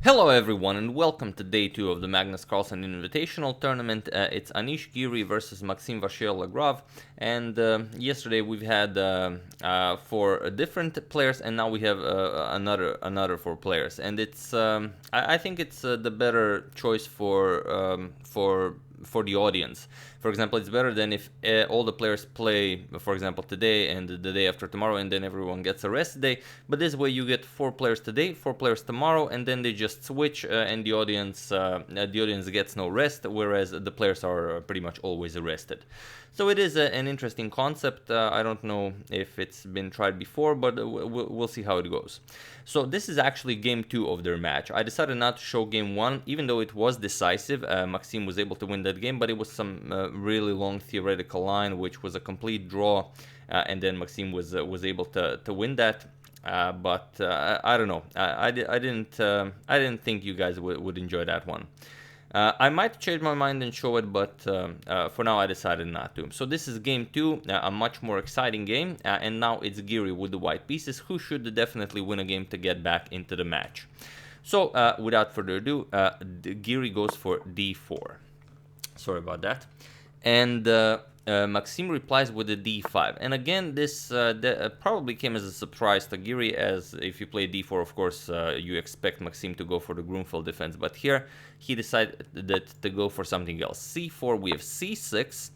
Hello everyone and welcome to day 2 of the Magnus Carlsen Invitational tournament. It's Anish, Giri versus Maxime, Vachier, Lagrave, and yesterday we've had 4 different players, and now we have another 4 players, and it's I think it's the better choice for the audience. For example, it's better than if all the players play, for example, today and the day after tomorrow, and then everyone gets a rest day. But this way you get 4 players today, 4 players tomorrow, and then they just switch, and the audience gets no rest, whereas the players are pretty much always rested. So it is an interesting concept. I don't know if it's been tried before, but we'll see how it goes. So this is actually game 2 of their match. I decided not to show game 1, even though it was decisive. Maxime was able to win that game, but it was some really long theoretical line, which was a complete draw, and then Maxime was able to win that. But I don't know. I didn't think you guys would enjoy that one. I might change my mind and show it, but for now I decided not to. So this is game 2, a much more exciting game, and now it's Giri with the white pieces, who should definitely win a game to get back into the match. So without further ado, Giri goes for d4. Sorry about that. And Maxime replies with a d5, and again this probably came as a surprise to Giri, as if you play d4, of course you expect Maxime to go for the Grunfeld defense, but here he decided to go for something else. c4, we have c6,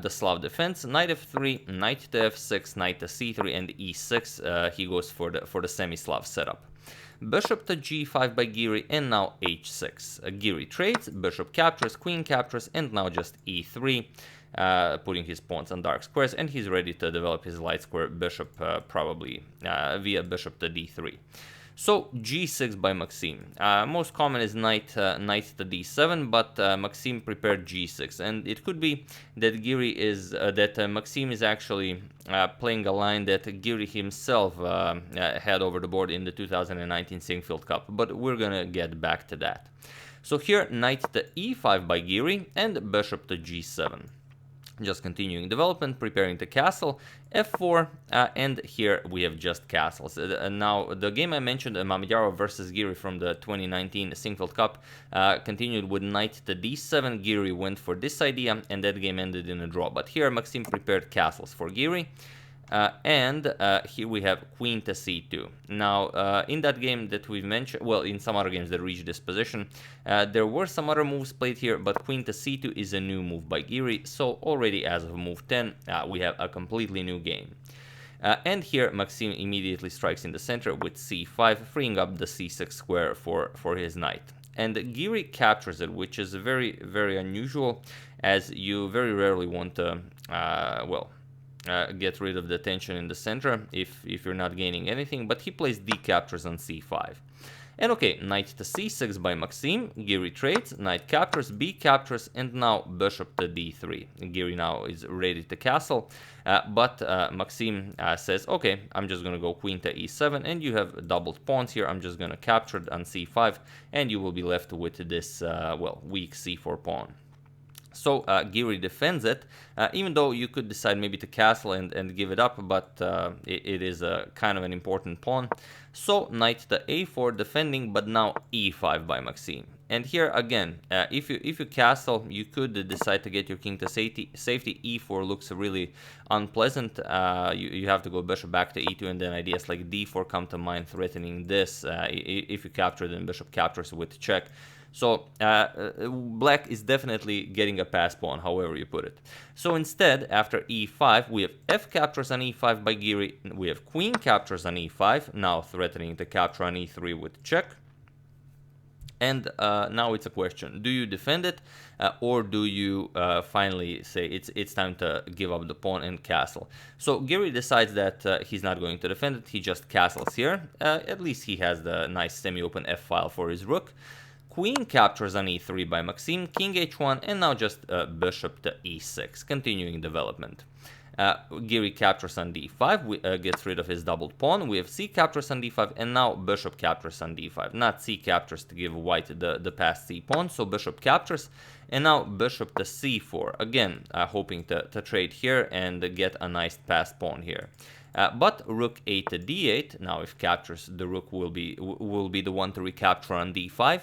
the Slav defense, knight f3, knight to f6, knight to c3, and e6. He goes for the semi-Slav setup. Bishop to g5 by Giri, and now h6. Giri trades, bishop captures, queen captures, and now just e3, putting his pawns on dark squares, and he's ready to develop his light square bishop, probably via bishop to d3. So g6 by Maxime. Most common is knight to d7, but Maxime prepared g6, and it could be that Maxime is actually playing a line that Giri himself had over the board in the 2019 Singfield Cup, but we're gonna get back to that. So here, knight to e5 by Giri, and bishop to g7. Just continuing development, preparing to castle, f4, and here we have just castles. Now, the game I mentioned, Mamadjarov versus Giri from the 2019 Singfield Cup, continued with knight to d7. Giri went for this idea, and that game ended in a draw. But here, Maxime prepared castles for Giri. And here we have queen to c2. Now, in that game that we've mentioned, well, in some other games that reached this position, there were some other moves played here, but queen to c2 is a new move by Giri, so already as of move 10, we have a completely new game. And here, Maxime immediately strikes in the center with c5, freeing up the c6 square for his knight. And Giri captures it, which is very, very unusual, as you very rarely want to, get rid of the tension in the center if you're not gaining anything, but he plays d captures on c5. And okay, knight to c6 by Maxime. Giri trades, knight captures, b captures, and now bishop to d3. Giri now is ready to castle, but Maxime says, okay, I'm just gonna go queen to e7, and you have doubled pawns here. I'm just gonna capture it on c5, and you will be left with this weak c4 pawn. So Giri defends it, even though you could decide maybe to castle and give it up, but it is a kind of an important pawn. So knight to a4 defending, but now e5 by Maxime. And here again, if you castle, you could decide to get your king to safety. E4 looks really unpleasant. You have to go bishop back to e2, and then ideas like d4 come to mind, threatening this. If you capture, then bishop captures with check. So black is definitely getting a pass pawn, however you put it. So instead, after e5, we have f captures on e5 by Giri. We have queen captures on e5, now threatening to capture on e3 with check. And now it's a question: do you defend it, or do you finally say it's time to give up the pawn and castle? So Giri decides that he's not going to defend it. He just castles here. At least he has the nice semi-open f file for his rook. Queen captures on e3 by Maxime, king h1, and now just bishop to e6, continuing development. Giri captures on d5, gets rid of his doubled pawn. We have c captures on d5, and now bishop captures on d5. Not c captures to give white the passed c pawn, so bishop captures, and now bishop to c4. Again, hoping to trade here and get a nice passed pawn here. But rook a to d8. Now, if captures, the rook will be the one to recapture on d5.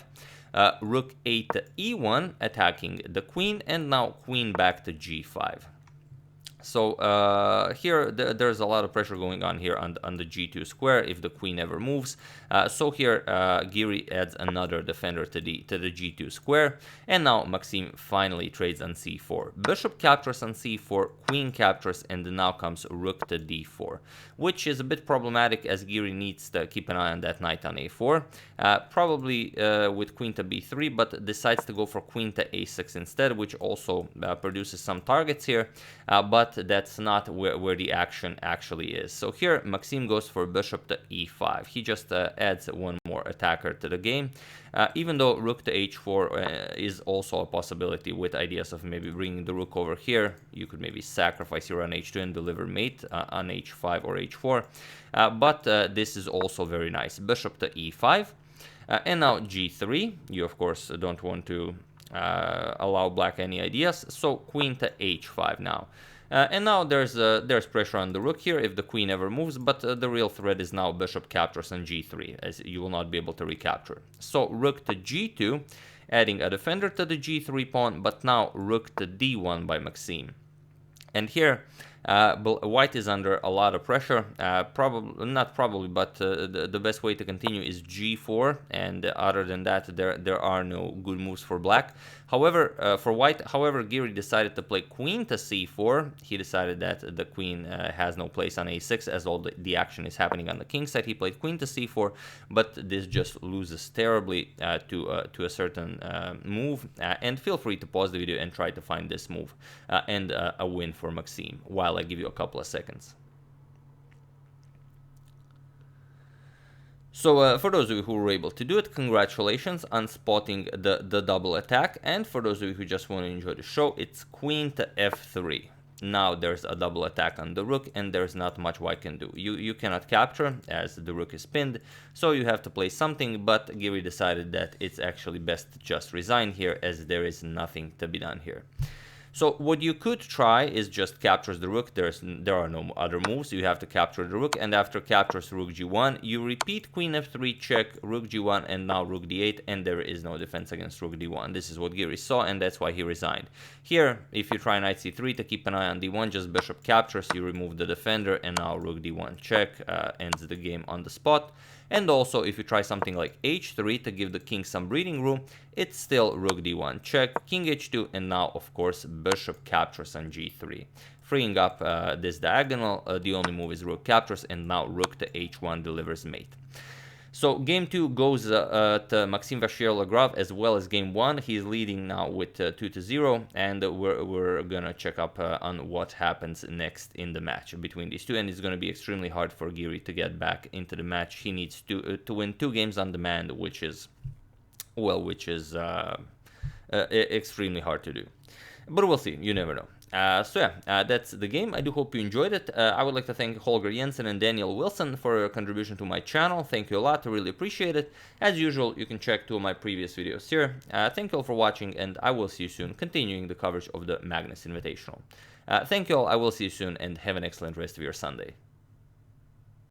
Rook a to e1, attacking the queen, and now queen back to g5. So here there's a lot of pressure going on here on the g2 square if the queen ever moves. So here Giri adds another defender to the g2 square, and now Maxime finally trades on c4. Bishop captures on c4, queen captures, and now comes rook to d4, which is a bit problematic as Giri needs to keep an eye on that knight on a4. Probably with queen to b3, but decides to go for queen to a6 instead, which also produces some targets here. But that's not where the action actually is. So here Maxime goes for bishop to e5. He just adds one more attacker to the game, even though rook to h4 is also a possibility with ideas of maybe bringing the rook over here. You could maybe sacrifice here on h2 and deliver mate on h5 or h4, but this is also very nice. Bishop to e5, and now g3. You of course don't want to allow black any ideas, so queen to h5 now. And now there's pressure on the rook here if the queen ever moves, but the real threat is now bishop captures on g3, as you will not be able to recapture. So rook to g2, adding a defender to the g3 pawn, but now rook to d1 by Maxime. And here white is under a lot of pressure. The best way to continue is g4, and other than that there are no good moves for black. However, for white, Giri decided to play queen to c4. He decided that the queen has no place on a6 as all the action is happening on the king side. He played queen to c4, but this just loses terribly to a certain move. And feel free to pause the video and try to find this move and a win for Maxime while I give you a couple of seconds. So for those of you who were able to do it, congratulations on spotting the double attack. And for those of you who just want to enjoy the show, it's queen to f3. Now there's a double attack on the rook, and there's not much white can do. You cannot capture as the rook is pinned, so you have to play something, but Giri decided that it's actually best to just resign here as there is nothing to be done here. So what you could try is just captures the rook. There are no other moves. You have to capture the rook, and after captures rook g1, you repeat queen f3 check, rook g1, and now rook d8, and there is no defense against rook d1. This is what Giri saw, and that's why he resigned. Here, if you try knight c3 to keep an eye on d1, just bishop captures, you remove the defender, and now rook d1 check ends the game on the spot. And also, if you try something like h3 to give the king some breathing room, it's still rook d1 check, king h2, and now, of course, bishop captures on g3. Freeing up this diagonal, the only move is rook captures, and now rook to h1 delivers mate. So game 2 goes to Maxime Vachier Lagrave as well as game 1. He's leading now with 2-0, and we're gonna check up on what happens next in the match between these two. And it's gonna be extremely hard for Giri to get back into the match. He needs to win 2 games on demand, which is extremely hard to do. But we'll see. You never know. So yeah, that's the game. I do hope you enjoyed it. I would like to thank Holger Jensen and Daniel Wilson for your contribution to my channel. Thank you a lot. I really appreciate it. As usual, you can check 2 of my previous videos here. Thank you all for watching, and I will see you soon, continuing the coverage of the Magnus Invitational. Thank you all. I will see you soon, and have an excellent rest of your Sunday.